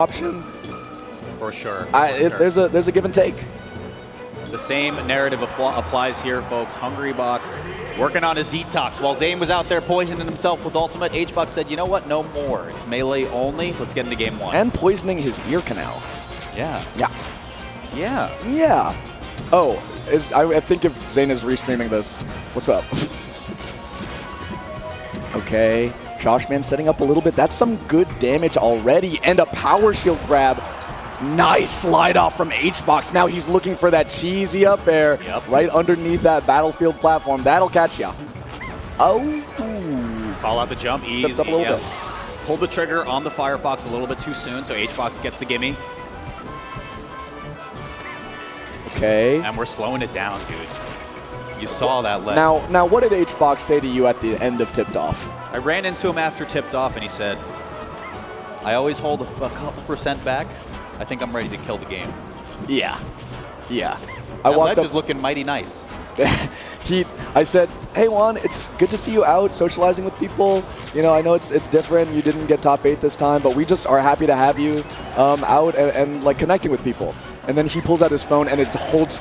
option. For sure. There's a give and take. The same narrative applies here, folks. Hungrybox working on his detox. While Zane was out there poisoning himself with ultimate, HBox said, you know what, no more. It's melee only. Let's get into game 1. And poisoning his ear canals. Yeah. Yeah. Yeah. Yeah. Oh, I think if Zane is restreaming this, what's up? Okay. Joshman setting up a little bit. That's some good damage already. And a power shield grab. Nice slide off from HBox. Now he's looking for that cheesy up air right underneath that battlefield platform. That'll catch ya. Oh. Call out the jump. Easy. Up a little bit. Pulled the trigger on the Firefox a little bit too soon, so HBox gets the gimme. Okay. And we're slowing it down, dude. You saw that ledge. Now, what did HBox say to you at the end of tipped off? I ran into him after tipped off, and he said, I always hold a couple percent back. I think I'm ready to kill the game. Yeah. Yeah. That ledge is looking mighty nice. I said, hey Juan, it's good to see you out socializing with people. You know, I know it's different. You didn't get top 8 this time, but we just are happy to have you out and like connecting with people. And then he pulls out his phone and it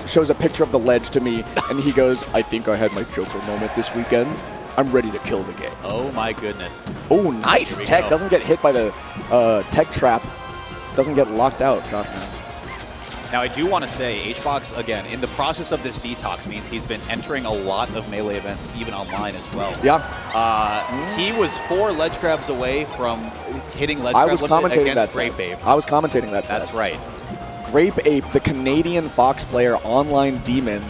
shows a picture of the ledge to me, and he goes, I think I had my Joker moment this weekend. I'm ready to kill the game. Oh my goodness. Oh, nice tech. Doesn't get hit by the tech trap. Doesn't get locked out, Joshman. Now, I do want to say, HBox, again, in the process of this detox means he's been entering a lot of melee events, even online as well. Yeah. He was 4 ledge grabs away from hitting ledge grab against Grape Ape. I was commentating that set. That's right. Grape Ape, the Canadian Fox player, online demon,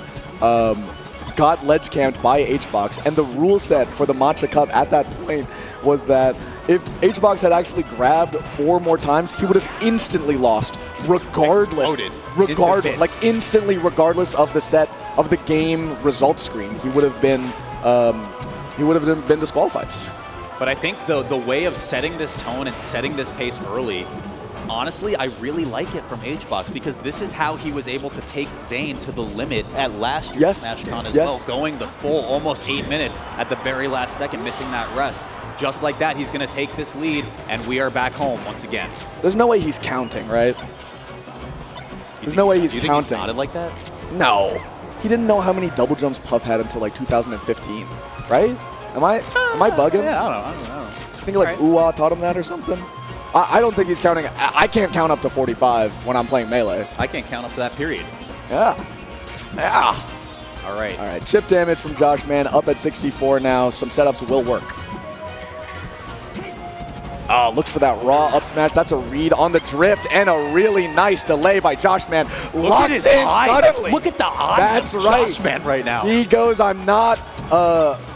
got ledge camped by HBox, and the rule set for the Matcha Cup at that point was that if HBox had actually grabbed 4 more times, he would have instantly lost, regardless, instantly, regardless of the set of the game result screen. He would have been disqualified. But I think the way of setting this tone and setting this pace early, honestly, I really like it from HBox, because this is how he was able to take Zane to the limit at last year's SmashCon as well, going the full almost 8 minutes at the very last second, missing that rest. Just like that, he's going to take this lead, and we are back home once again. There's no way he's counting, right? There's no way he's counting. You think he's nodded like that? No. He didn't know how many double jumps Puff had until like 2015, right? Am I bugging? Yeah, I don't know. I think like Uwa taught him that or something. I don't think he's counting. I can't count up to 45 when I'm playing Melee. I can't count up to that period. Yeah. Yeah. All right. All right. Chip damage from Joshman up at 64 now. Some setups will work. Oh, looks for that raw up smash. That's a read on the drift and a really nice delay by Joshman. Look at his eyes. Suddenly. Look at the eyes of Joshman right now. He goes, I'm not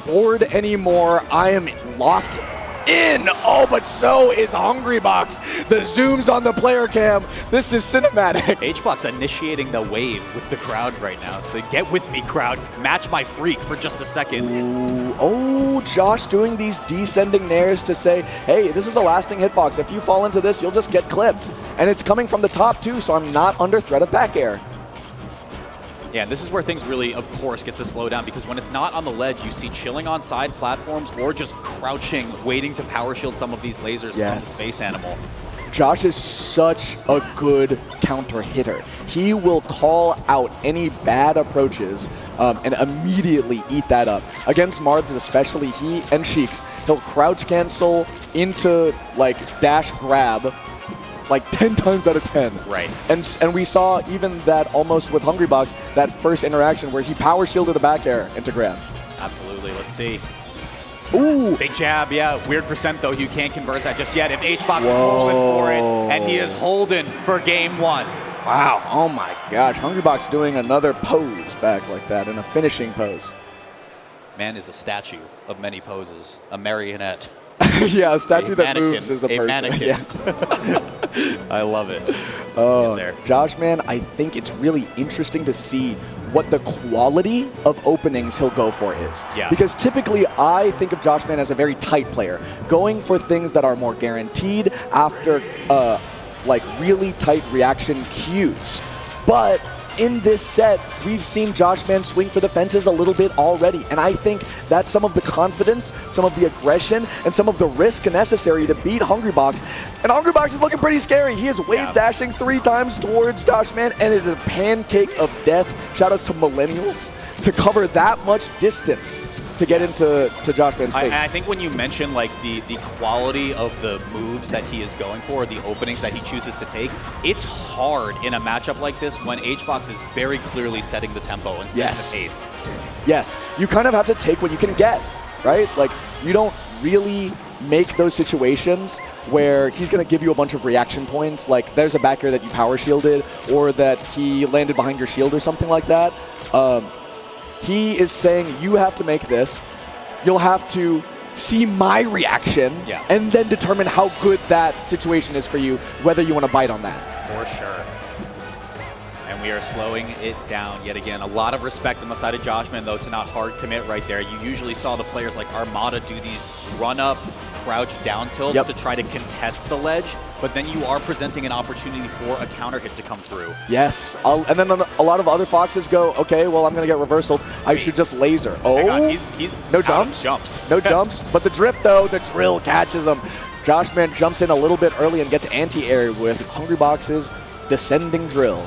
bored anymore. I am locked in. Oh, but so is Hungrybox. The zooms on the player cam. This is cinematic. HBox initiating the wave with the crowd right now. So get with me, crowd. Match my freak for just a second. Ooh. Oh, Josh doing these descending nairs to say, hey, this is a lasting hitbox. If you fall into this, you'll just get clipped. And it's coming from the top too, so I'm not under threat of back air. Yeah, and this is where things really, of course, get to slow down, because when it's not on the ledge, you see chilling on side platforms or just crouching, waiting to power shield some of these lasers from the Space Animal. Josh is such a good counter hitter. He will call out any bad approaches and immediately eat that up. Against Marths especially, he and Sheiks, he'll crouch cancel into like dash grab like 10 times out of 10. Right. And we saw even that almost with Hungrybox, that first interaction where he power shielded a back air into grab. Absolutely. Let's see. Ooh. Big jab, yeah. Weird percent, though. You can't convert that just yet. If HBox is holding for it, and he is holding for game 1. Wow. Oh, my gosh. Hungrybox doing another pose back like that in a finishing pose. Man is a statue of many poses. A marionette. Yeah, a statue that moves is a person. Mannequin. Yeah. I love it. Oh, Joshman, I think it's really interesting to see what the quality of openings he'll go for is. Yeah. Because typically I think of Joshman as a very tight player, going for things that are more guaranteed after like really tight reaction cues. But in this set, we've seen Joshman swing for the fences a little bit already. And I think that's some of the confidence, some of the aggression, and some of the risk necessary to beat Hungrybox. And Hungrybox is looking pretty scary. He is wave dashing 3 times towards Joshman, and it is a pancake of death. Shoutouts to Millennials to cover that much distance to get into Joshman's face. I think when you mention like the quality of the moves that he is going for, the openings that he chooses to take, it's hard in a matchup like this when HBox is very clearly setting the tempo and setting the pace. Yes, you kind of have to take what you can get, right? Like, you don't really make those situations where he's going to give you a bunch of reaction points, like there's a back air that you power shielded or that he landed behind your shield or something like that. He is saying, you have to make this. You'll have to see my reaction and then determine how good that situation is for you, whether you want to bite on that. For sure. And we are slowing it down yet again. A lot of respect on the side of Joshman, though, to not hard commit right there. You usually saw the players like Armada do these run-up, crouch down tilt to try to contest the ledge, but then you are presenting an opportunity for a counter hit to come through. Yes, and then a lot of other Foxes go, okay, well, I'm going to get reversaled. I should just laser. Oh, he's no jumps? No jumps. But the drift, though, the drill catches him. Joshman jumps in a little bit early and gets anti-air with Hungrybox's descending drill.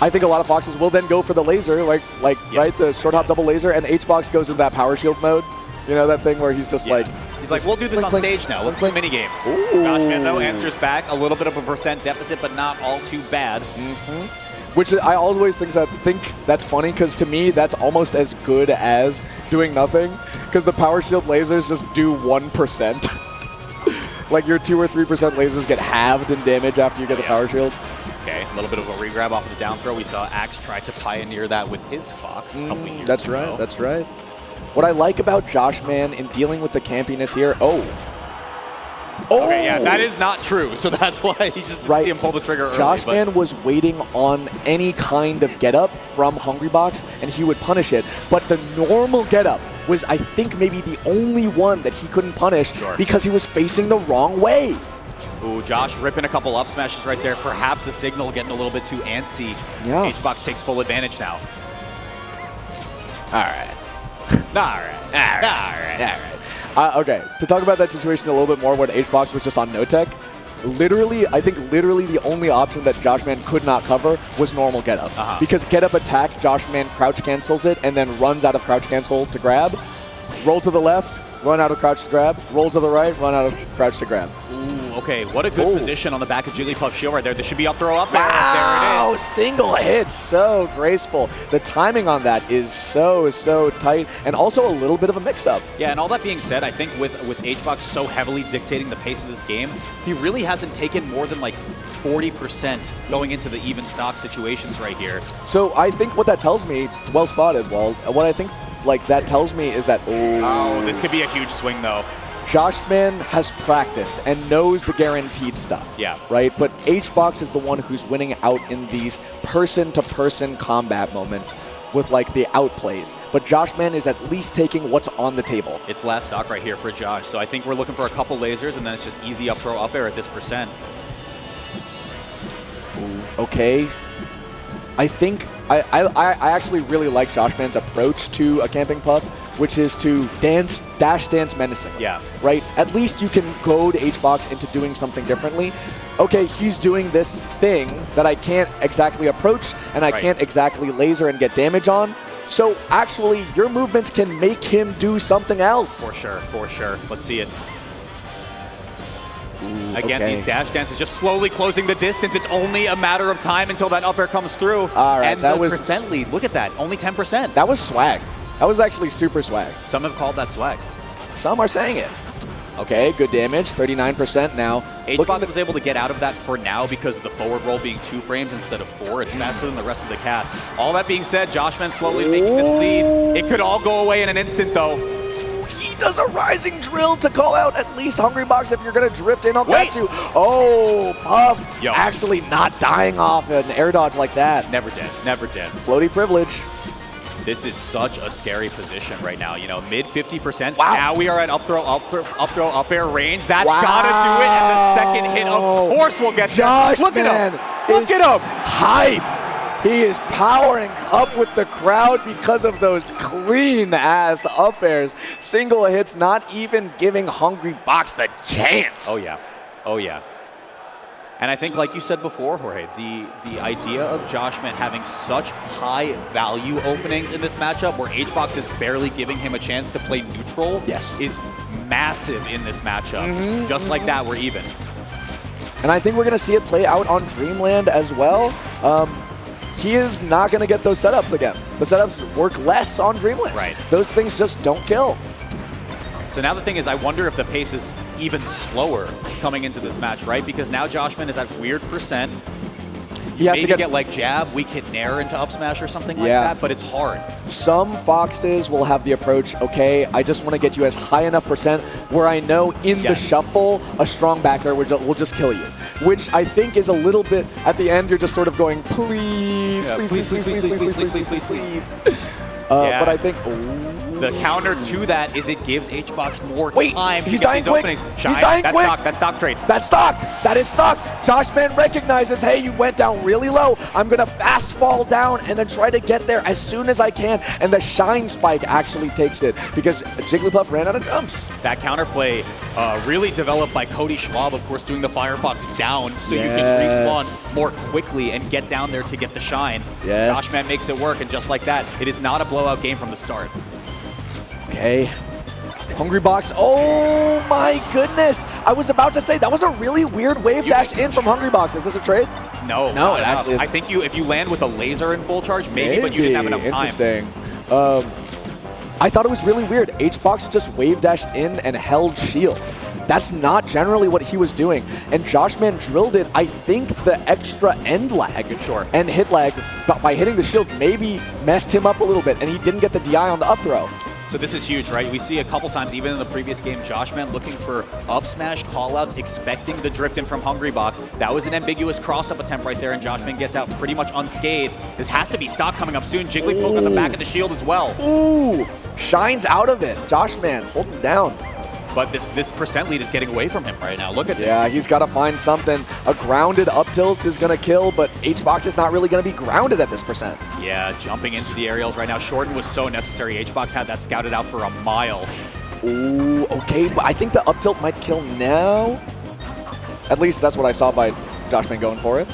I think a lot of Foxes will then go for the laser, right, the short hop double laser, and HBox goes into that power shield mode. You know, that thing where he's just like... He's like, we'll do this on stage now. We'll play mini games. Joshman, though, answers back. A little bit of a percent deficit, but not all too bad. Which I always think that's funny, because to me, that's almost as good as doing nothing, because the power shield lasers just do 1%. Like, your 2 or 3% lasers get halved in damage after you get the power shield. Okay, a little bit of a regrab off of the down throw. We saw Axe try to pioneer that with his Fox a couple years ago. That's right. What I like about Joshman in dealing with the campiness here, okay, yeah, that is not true. So that's why he just didn't see him pull the trigger early. Joshman was waiting on any kind of get-up from Hungrybox, and he would punish it. But the normal get-up was, I think, maybe the only one that he couldn't punish because he was facing the wrong way. Ooh, Josh ripping a couple up smashes right there. Perhaps a signal getting a little bit too antsy. Yeah. HBox takes full advantage now. All right. Okay, to talk about that situation a little bit more when HBox was just on no tech, I think literally the only option that Joshman could not cover was normal get up. Because get up attack, Joshman crouch cancels it and then runs out of crouch cancel to grab. Roll to the left, run out of crouch to grab. Roll to the right, run out of crouch to grab. Ooh, okay, what a good position on the back of Jigglypuff shield right there. There should be up throw up air. Wow, there it is. Single hit, so graceful. The timing on that is so tight, and also a little bit of a mix-up. Yeah, and all that being said, I think with HBox so heavily dictating the pace of this game, he really hasn't taken more than like 40% going into the even stock situations right here. So I think what that tells me, well spotted, Walt, what I think that tells me is that, this could be a huge swing though. Joshman has practiced and knows the guaranteed stuff. Yeah. Right? But HBox is the one who's winning out in these person-to-person combat moments with like the outplays. But Joshman is at least taking what's on the table. It's last stock right here for Josh. So I think we're looking for a couple lasers and then it's just easy up throw up air at this percent. Okay. I think I actually really like Joshman's approach to a camping puff, which is to dash dance menacing. Yeah. Right? At least you can goad HBox into doing something differently. Okay, he's doing this thing that I can't exactly approach and I can't exactly laser and get damage on. So actually, your movements can make him do something else. For sure. Let's see it. Again, these dash dances just slowly closing the distance. It's only a matter of time until that up air comes through. All right, and the percent lead, look at that, only 10%. That was swag. That was actually super swag. Some have called that swag. Some are saying it. Okay, good damage, 39% now. HBox was able to get out of that for now because of the forward roll being 2 frames instead of 4. It's faster than the rest of the cast. All that being said, Joshman slowly making this lead. It could all go away in an instant though. He does a rising drill to call out at least Hungrybox. If you're going to drift in, I'll catch you. Oh, Puff actually not dying off an air dodge like that. Never dead. Floaty privilege. This is such a scary position right now. You know, mid 50%. Wow. Now we are at up throw, up air range. That's gotta do it. And the second hit, of course, will get Josh, Look at him. Look at him. Hype. He is powering up with the crowd because of those clean-ass up airs. Single hits, not even giving Hungrybox the chance. Oh, yeah. Oh, yeah. And I think, like you said before, Jorge, the idea of Joshman having such high value openings in this matchup where HBox is barely giving him a chance to play neutral is massive in this matchup. Just like that, we're even. And I think we're going to see it play out on Dreamland as well. He is not going to get those setups again. The setups work less on Dreamland. Right. Those things just don't kill. So now the thing is, I wonder if the pace is even slower coming into this match, right? Because now Joshman is at weird percent. He has to get like jab, weak hit nair into up smash or something like that, but it's hard. Some Foxes will have the approach, okay, I just want to get you as high enough percent where I know in the shuffle, a strong backer will just kill you. Which I think is a little bit, at the end, you're just sort of going, please, please, please, please, please, please, please, please, please, please, please. But I think, the counter to that is it gives HBox more time to he's get dying these quick. openings. He's dying that's quick. Stock. That's stock trade. That's stock. That is stock. Joshman recognizes, hey, you went down really low. I'm going to fast fall down and then try to get there as soon as I can. And the Shine Spike actually takes it because Jigglypuff ran out of jumps. That counterplay really developed by Cody Schwab, of course, doing the Firefox down so you can respawn more quickly and get down there to get the shine. Joshman makes it work, and just like that, it is not a blowout game from the start. Okay. Hungrybox. Oh my goodness. I was about to say, that was a really weird wave dash in from Hungrybox. Is this a trade? No. No, it actually isn't. I think if you land with a laser in full charge, maybe, but you didn't have enough time. Interesting. I thought it was really weird. HBox just wave dashed in and held shield. That's not generally what he was doing. And Joshman drilled it, I think the extra end lag and hit lag by hitting the shield maybe messed him up a little bit, and he didn't get the DI on the up throw. So this is huge, right? We see a couple times, even in the previous game, Joshman looking for up smash callouts, expecting the drift in from Hungrybox. That was an ambiguous cross-up attempt right there, and Joshman gets out pretty much unscathed. This has to be stock coming up soon. Jigglypuff on the back of the shield as well. Ooh, shines out of it. Joshman holding down. But this percent lead is getting away from him right now. Look at this. Yeah, he's got to find something. A grounded up tilt is going to kill, but HBox is not really going to be grounded at this percent. Yeah, jumping into the aerials right now. Shorten was so necessary. HBox had that scouted out for a mile. Ooh, okay, but I think the up tilt might kill now. At least that's what I saw by Joshman going for it.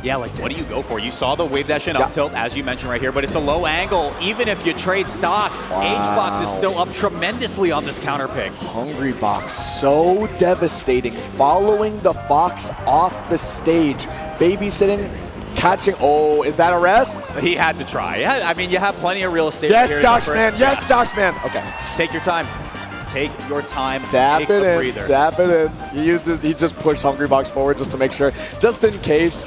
Yeah, like what do you go for? You saw the wave dash in up tilt, as you mentioned right here, but it's a low angle. Even if you trade stocks, HBox is still up tremendously on this counter pick. Hungrybox, so devastating. Following the Fox off the stage. Babysitting, catching. Oh, is that a rest? He had to try. Yeah, I mean, you have plenty of real estate. Yes, Joshman. Yes, Joshman. Okay. Take your time. Take your time. Tap it in. Tap it in. He just pushed Hungrybox forward just to make sure, just in case.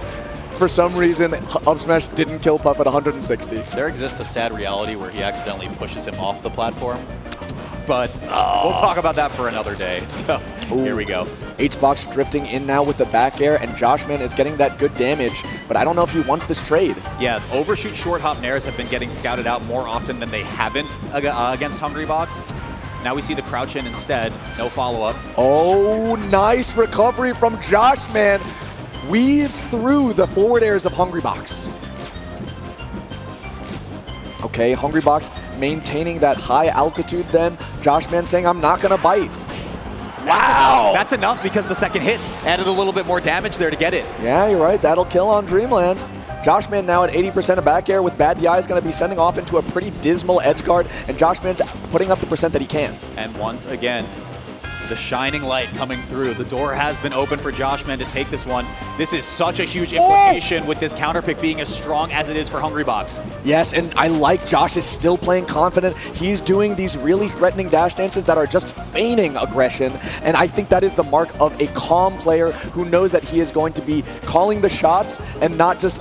For some reason, up smash didn't kill Puff at 160. There exists a sad reality where he accidentally pushes him off the platform. But we'll talk about that for another day. So here we go. HBox drifting in now with the back air, and Joshman is getting that good damage, but I don't know if he wants this trade. Yeah, overshoot short hop nairs have been getting scouted out more often than they haven't against Hungrybox. Now we see the crouch in instead. No follow-up. Oh, nice recovery from Joshman. Weaves through the forward airs of Hungrybox. Okay, Hungrybox maintaining that high altitude then. Joshman saying, I'm not going to bite. Wow! That's enough because the second hit added a little bit more damage there to get it. Yeah, you're right. That'll kill on Dreamland. Joshman now at 80% of back air with bad DI is going to be sending off into a pretty dismal edge guard, and Joshman's putting up the percent that he can. And once again, the shining light coming through. The door has been open for Joshman to take this one. This is such a huge implication with this counter pick being as strong as it is for Hungrybox. Yes, and I like Josh is still playing confident. He's doing these really threatening dash dances that are just feigning aggression, and I think that is the mark of a calm player who knows that he is going to be calling the shots and not just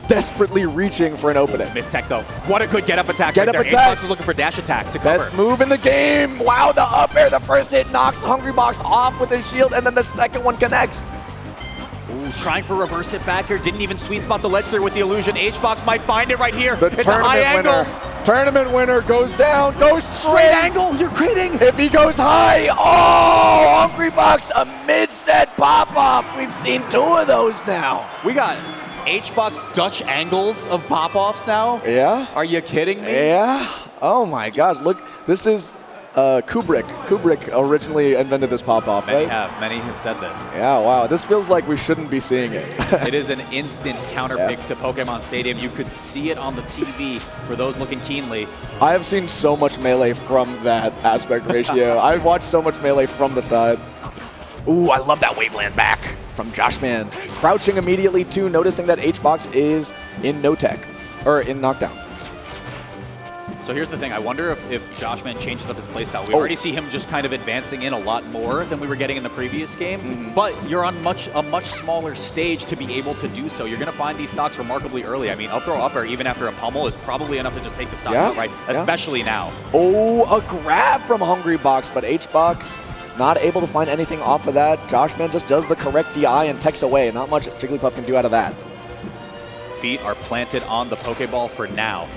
desperately reaching for an opening. Missed tech though. What a good get-up attack right there. Attack. HBox is looking for dash attack to cover. Best move in the game. Wow, the up air, the first hit knocks Hungrybox off with his shield, and then the second one connects. Ooh, trying for reverse hit back here. Didn't even sweet spot the ledge there with the illusion. HBox might find it right here. It's a high angle. Tournament winner goes down, goes straight angle. You're critting. If he goes high, oh, Hungrybox, a mid-set pop-off. We've seen two of those now. We got HBox Dutch angles of pop-offs now? Yeah. Are you kidding me? Yeah. Oh my gosh, look, this is Kubrick. Kubrick originally invented this pop-off, right? Many have said this. Yeah, wow. This feels like we shouldn't be seeing it. It is an instant counter pick to Pokemon Stadium. You could see it on the TV for those looking keenly. I have seen so much Melee from that aspect ratio. I've watched so much Melee from the side. Ooh, I love that Waveland back from Joshman. Crouching immediately too, noticing that HBox is in no-tech, or in knockdown. So here's the thing. I wonder if Joshman changes up his playstyle. We already see him just kind of advancing in a lot more than we were getting in the previous game. But you're on a much smaller stage to be able to do so. You're going to find these stocks remarkably early. I mean, up throw up air even after a pummel is probably enough to just take the stock outright, especially now. Oh, a grab from Hungrybox, but HBox not able to find anything off of that. Joshman just does the correct DI and techs away. Not much Jigglypuff can do out of that. Feet are planted on the Pokeball for now.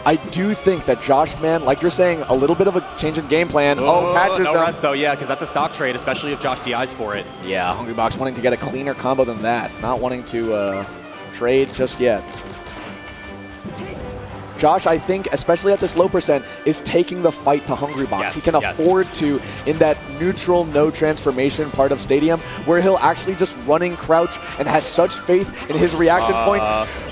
I do think that Joshman, like you're saying, a little bit of a change in game plan. Catches no them. rest though, yeah, because that's a stock trade, especially if Josh DIs for it. Yeah, Hungrybox wanting to get a cleaner combo than that. Not wanting to trade just yet. Josh, I think, especially at this low percent, is taking the fight to Hungrybox. He can afford to in that neutral, no transformation part of Stadium, where he'll actually just running crouch and has such faith in his reaction points.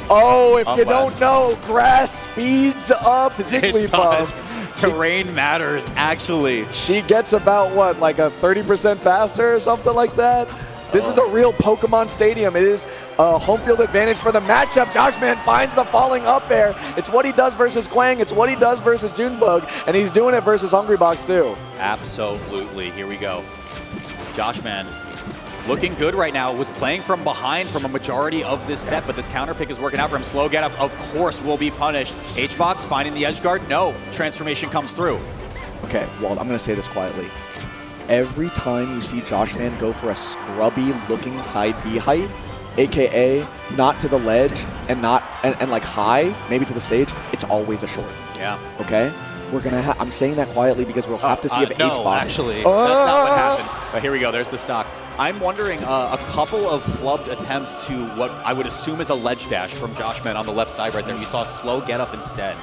Oh, if you don't know, grass speeds up Jigglypuff. Terrain matters, actually. She gets about, what, like a 30% faster or something like that? This is a real Pokemon Stadium. It is a home field advantage for the matchup. Joshman finds the falling up air. It's what he does versus Quang. It's what he does versus Junebug. And he's doing it versus Hungrybox too. Absolutely. Here we go. Joshman looking good right now. Was playing from behind from a majority of this set, but this counter pick is working out for him. Slow get up, of course, will be punished. HBox finding the edge guard. No. Transformation comes through. Okay, well, I'm going to say this quietly. Every time you see Joshman go for a scrubby looking side B height, aka not to the ledge and not and like high, maybe to the stage, it's always a short. Yeah. Okay? We're gonna I'm saying that quietly because we'll have to see if HBox. No, actually, that's not what happened. But here we go, there's the stock. I'm wondering a couple of flubbed attempts to what I would assume is a ledge dash from Joshman on the left side right there. We saw a slow get up instead.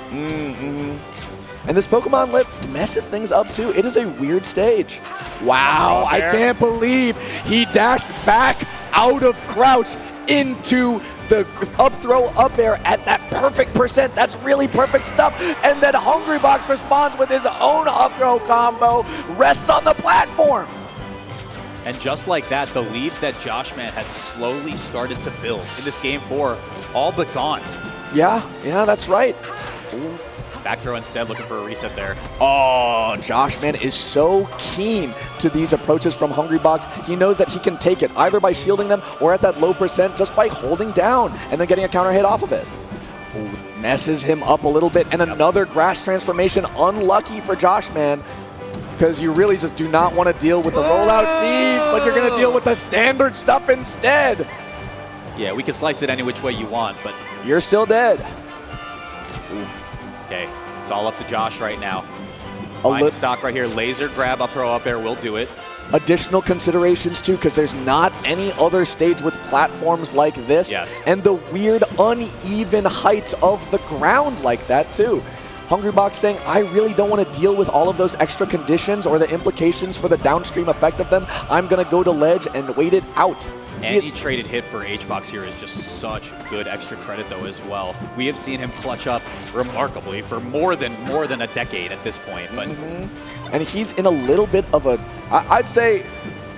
And this Pokemon Lip messes things up too. It is a weird stage. Wow, I can't believe he dashed back out of crouch into the up throw up air at that perfect percent. That's really perfect stuff. And then Hungrybox responds with his own up throw combo, rests on the platform. And just like that, the lead that Joshman had slowly started to build in this game 4, all but gone. Yeah, that's right. Ooh. Back throw instead, looking for a reset there. Oh, Joshman is so keen to these approaches from Hungrybox. He knows that he can take it either by shielding them or at that low percent just by holding down and then getting a counter hit off of it. Ooh, messes him up a little bit. And another grass transformation. Unlucky for Joshman, because you really just do not want to deal with the rollout C's, but you're going to deal with the standard stuff instead. Yeah, we can slice it any which way you want, but you're still dead. Ooh. Okay, it's all up to Josh right now. Find the stock right here. Laser grab, up throw, up air will do it. Additional considerations too, because there's not any other stage with platforms like this. Yes. And the weird uneven heights of the ground like that too. Hungrybox saying, I really don't want to deal with all of those extra conditions or the implications for the downstream effect of them. I'm going to go to ledge and wait it out. Any traded hit for HBox here is just such good extra credit though as well. We have seen him clutch up remarkably for more than a decade at this point. But and he's in a little bit of a, I'd say,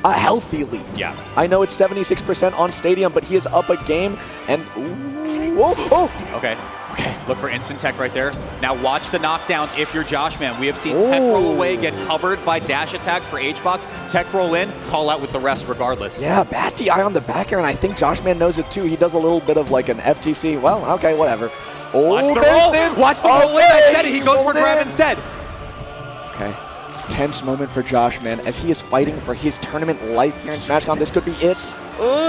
a healthy lead. Yeah. I know it's 76% on Stadium, but he is up a game and Okay. Look for instant tech right there. Now watch the knockdowns if you're Joshman. We have seen tech roll away, get covered by dash attack for HBox. Tech roll in, call out with the rest regardless. Yeah, bad DI on the back air, and I think Joshman knows it too. He does a little bit of like an FGC. Well, okay, whatever. Watch the roll. Watch the roll in. I said it. He goes for grab instead. Okay. Tense moment for Joshman as he is fighting for his tournament life here in SmashCon. This could be it.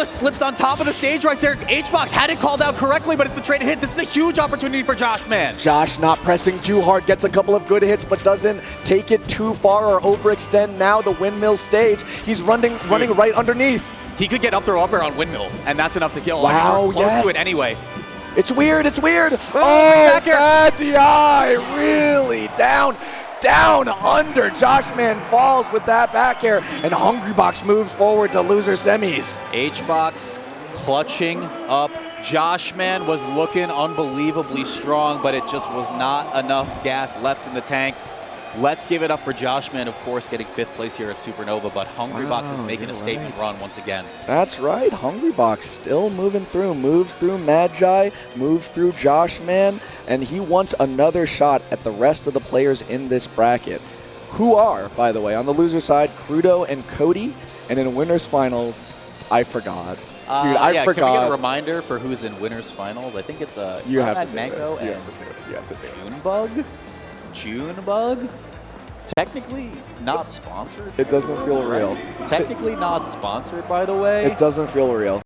Slips on top of the stage right there. HBox had it called out correctly, but it's the traded hit. This is a huge opportunity for Joshman. Josh not pressing too hard, gets a couple of good hits, but doesn't take it too far or overextend now the windmill stage. He's running right underneath. He could get up throw up air on windmill, and that's enough to kill. Wow, close yes. to it anyway. It's weird, it's weird. Oh, back air. bad DI, really down under. Joshman falls with that back air, and Hungrybox moves forward to loser semis. HBox clutching up. Joshman was looking unbelievably strong, but it just was not enough gas left in the tank. Let's give it up for Joshman, of course, getting 5th place here at Supernova, but Hungrybox is making a statement run once again. That's right, Hungrybox still moving through, moves through Magi, moves through Joshman, and he wants another shot at the rest of the players in this bracket, who are, by the way, on the loser side, Crudo and Cody, and in winners finals, I forgot. Dude, I forgot. Can we get a reminder for who's in winners finals? I think it's you have to Mango do it. and You have to do it. Junebug? Junebug? Technically not sponsored. It doesn't feel real. Technically not sponsored, by the way. It doesn't feel real.